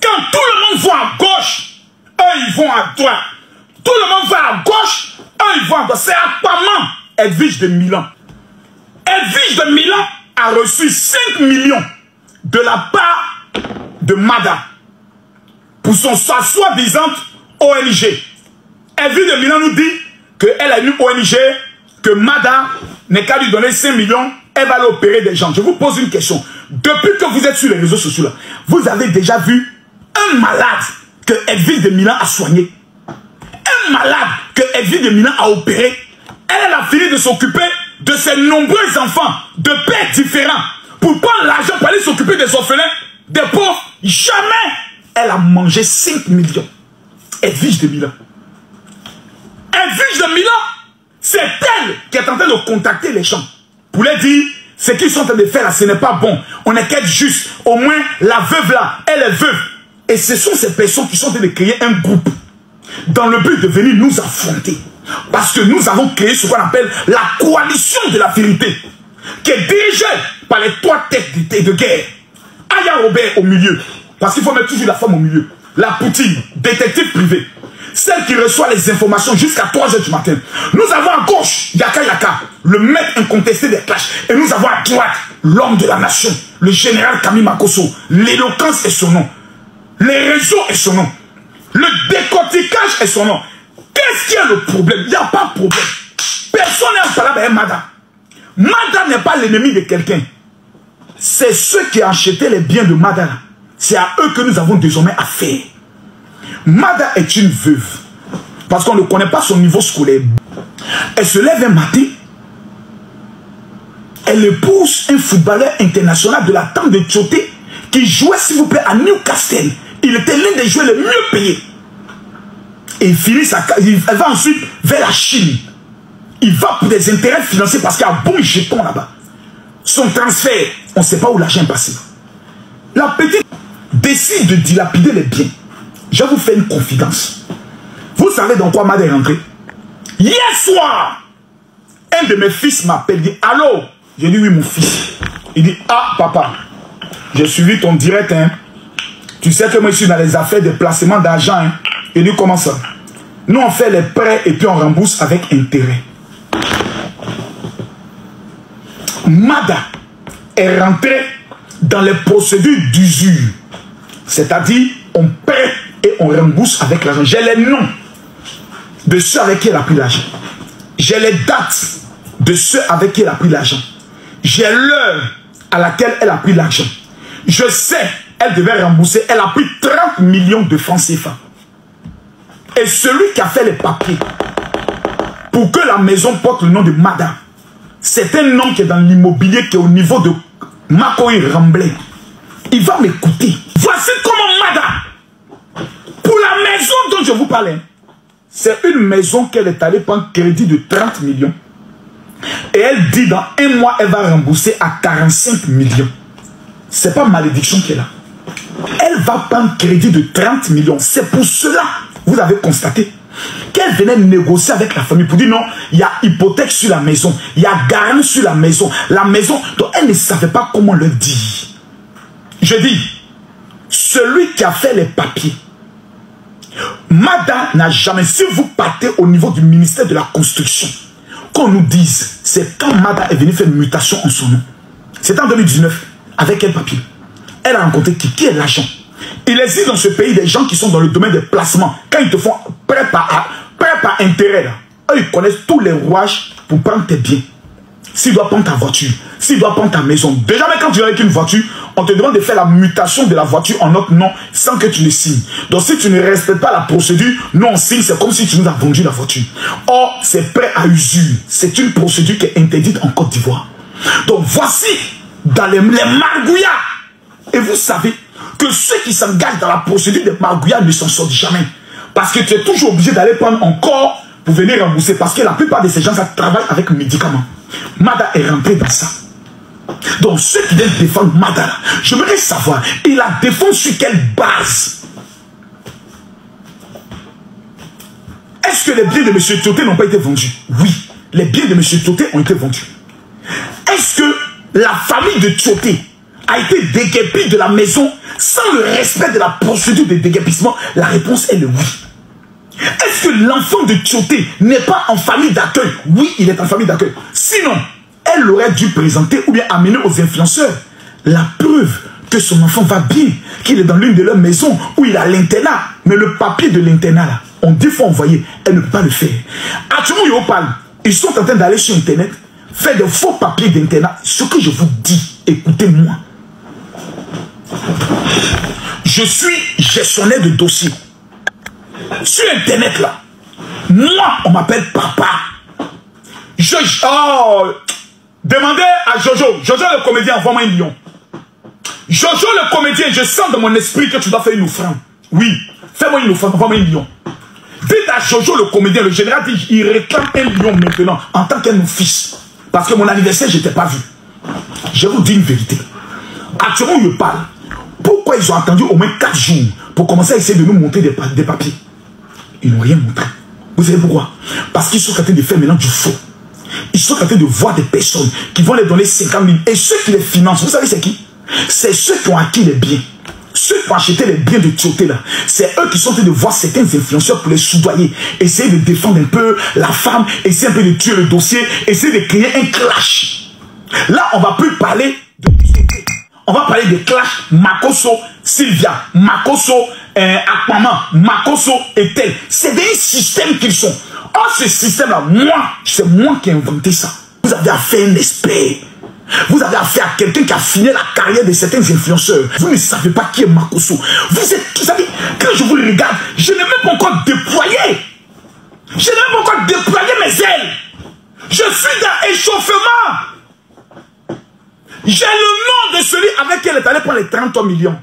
Quand tout le monde va à gauche, eux ils vont à droite. Tout le monde va à gauche, eux ils vont à droite. C'est apparemment Edwige de Milan. Edwige de Milan a reçu 5 millions de la part de Mada pour son soi-disant ONG. Edwige de Milan nous dit qu'elle a une ONG, que Mada n'est qu'à lui donner 5 millions, elle va l'opérer des gens. Je vous pose une question. Depuis que vous êtes sur les réseaux sociaux, là, vous avez déjà vu un malade que Edwige de Milan a soigné? Un malade que Edwige de Milan a opéré? Elle a fini de s'occuper de ses nombreux enfants de pères différents pour prendre l'argent pour aller s'occuper des orphelins, des pauvres. Jamais elle a mangé 5 millions. Edwige de Milan. Edwige de Milan, c'est elle qui est en train de contacter les gens pour leur dire ce qu'ils sont en train de faire là, ce n'est pas bon. On est qu'être juste. Au moins, la veuve là, elle est veuve. Et ce sont ces personnes qui sont en train de créer un groupe dans le but de venir nous affronter. Parce que nous avons créé ce qu'on appelle la coalition de la vérité, qui est dirigée par les 3 têtes de guerre. Aya Robert au milieu, parce qu'il faut mettre toujours la femme au milieu. La Poutine, détective privé, celle qui reçoit les informations jusqu'à 3 h du matin. Nous avons à gauche Yaka Yaka, le maître incontesté des clashs. Et nous avons à droite l'homme de la nation, le général Camille Makosso. L'éloquence est son nom. Les réseaux est son nom. Le décortiquage est son nom. Qu'est-ce qu'il y a le problème? Il n'y a pas de problème. Personne n'est en parlant avec Mada. Mada n'est pas l'ennemi de quelqu'un. C'est ceux qui ont acheté les biens de Mada. C'est à eux que nous avons désormais affaire. Mada est une veuve. Parce qu'on ne connaît pas son niveau scolaire. Elle se lève un matin. Elle épouse un footballeur international de la tente de Tchoté qui jouait, s'il vous plaît, à Newcastle. Il était l'un des joueurs les mieux payés. Et il finit elle va ensuite vers la Chine. Il va pour des intérêts financiers parce qu'il y a un bon jeton là-bas. Son transfert, on ne sait pas où l'argent est passé. La petite décide de dilapider les biens. Je vais vous faire une confidence. Vous savez dans quoi Mada est rentré? Hier soir, un de mes fils m'appelle, dit allô? J'ai dit oui mon fils. Il dit ah papa, j'ai suivi ton direct hein. Tu sais que moi je suis dans les affaires de placement d'argent hein. Il dit comment ça? Nous on fait les prêts et puis on rembourse avec intérêt. Mada est rentré dans les procédures d'usure. C'est-à-dire on prête et on rembourse avec l'argent. J'ai les noms de ceux avec qui elle a pris l'argent. J'ai les dates de ceux avec qui elle a pris l'argent. J'ai l'heure à laquelle elle a pris l'argent. Je sais, elle devait rembourser. Elle a pris 30 millions de francs CFA. Et celui qui a fait les papiers pour que la maison porte le nom de Mada, c'est un homme qui est dans l'immobilier, qui est au niveau de Makoy Ramblay. Il va m'écouter. Voici comment Mada, pour la maison dont je vous parlais, c'est une maison qu'elle est allée prendre crédit de 30 millions. Et elle dit dans un mois, elle va rembourser à 45 millions. C'est pas malédiction qu'elle a. Elle va prendre crédit de 30 millions. C'est pour cela, vous avez constaté, qu'elle venait négocier avec la famille pour dire non, il y a hypothèque sur la maison, il y a garant sur la maison. Donc elle ne savait pas comment le dire. Je dis, celui qui a fait les papiers, Mada n'a jamais, si vous partez au niveau du ministère de la construction, qu'on nous dise, c'est quand Mada est venue faire une mutation en son nom. C'est en 2019, avec quel papier? Elle a rencontré qui est l'agent. Il existe dans ce pays des gens qui sont dans le domaine des placements. Quand ils te font prêt par intérêt, là, eux, ils connaissent tous les rouages pour prendre tes biens. S'il doit prendre ta voiture, s'il doit prendre ta maison. Déjà, mais quand tu viens avec une voiture, on te demande de faire la mutation de la voiture en notre nom sans que tu le signes. Donc, si tu ne respectes pas la procédure, nous on signe, c'est comme si tu nous as vendu la voiture. Or, c'est prêt à usure. C'est une procédure qui est interdite en Côte d'Ivoire. Donc, voici dans les margouillards. Et vous savez que ceux qui s'engagent dans la procédure des margouillards ne s'en sortent jamais. Parce que tu es toujours obligé d'aller prendre encore pour venir rembourser. Parce que la plupart de ces gens, ça travaille avec médicaments. Mada est rentré dans ça. Donc ceux qui viennent défendre Mada, j'aimerais savoir, il la défend sur quelle base? Est-ce que les biens de M. Tchoté n'ont pas été vendus? Oui, les biens de M. Tchoté ont été vendus. Est-ce que la famille de Tchoté a été déguerpi de la maison sans le respect de la procédure de déguerpissement? La réponse est le oui. Est-ce que l'enfant de Tioté n'est pas en famille d'accueil? Oui, il est en famille d'accueil. Sinon, elle aurait dû présenter ou bien amener aux influenceurs la preuve que son enfant va bien, qu'il est dans l'une de leurs maisons où il a l'internat. Mais le papier de l'internat, là, on dit qu'il faut envoyer. Elle ne peut pas le faire. Actuellement, ils parlent. Ils sont en train d'aller sur Internet, faire de faux papiers d'internat. Ce que je vous dis, écoutez-moi. Je suis gestionnaire de dossier. Sur Internet, là, moi, on m'appelle papa. Demandez à Jojo. Jojo le comédien, envoie-moi 1 million. Jojo le comédien, je sens dans mon esprit que tu dois faire une offrande. Oui, fais-moi une offrande, envoie-moi 1 million. Dites à Jojo le comédien, le général dit, il réclame 1 million maintenant en tant qu'un fils. Parce que mon anniversaire, je n'étais pas vu. Je vous dis une vérité. Actuellement, je parle. Pourquoi ils ont attendu au moins 4 jours pour commencer à essayer de nous montrer des papiers? Ils n'ont rien montré. Vous savez pourquoi? Parce qu'ils sont en train de faire maintenant du faux. Ils sont en train de voir des personnes qui vont les donner 50 000. Et ceux qui les financent, vous savez c'est qui? C'est ceux qui ont acquis les biens. Ceux qui ont acheté les biens de Tioté là. C'est eux qui sont en train de voir certains influenceurs pour les soudoyer. Essayer de défendre un peu la femme. Essayer un peu de tuer le dossier. Essayer de créer un clash. Là, on ne va plus parler de Tioté. On va parler de clash Makosso, Sylvia, Makosso, Akpama, Makosso et tel. C'est des systèmes qu'ils sont. Oh, ce système-là, c'est moi qui ai inventé ça. Vous avez affaire à un expert. Vous avez affaire à quelqu'un qui a fini la carrière de certains influenceurs. Vous ne savez pas qui est Makosso. Vous savez, quand je vous regarde, je n'ai même pas encore déployé. Je n'ai même pas encore déployé mes ailes. Je suis dans échauffement. J'ai le nom de celui avec qui elle est allée prendre les 33 millions.